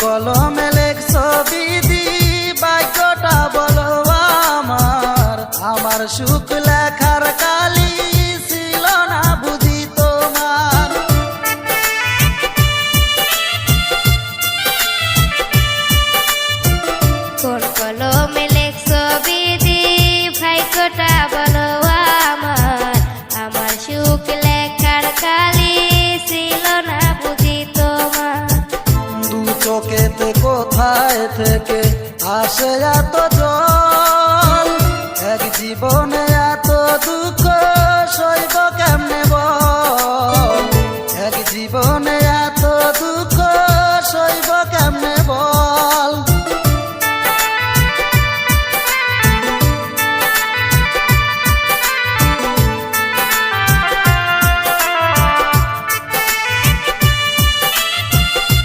কলমে লেখছো বিধি ভাগ্যটা বলো আমার। আমার সুখ লেখার কালি ছিল না বুঝি তোমার। কোন কলমে লেখছো বিধি ভাগ্যটা বলো আমার। আমার সুখ লেখার কালি ছিল না বুঝি তোমার। দু চোখেতে কোথায় থেকে আসে এত জল, এক জীবনে এত দুঃখ সইব কেমনে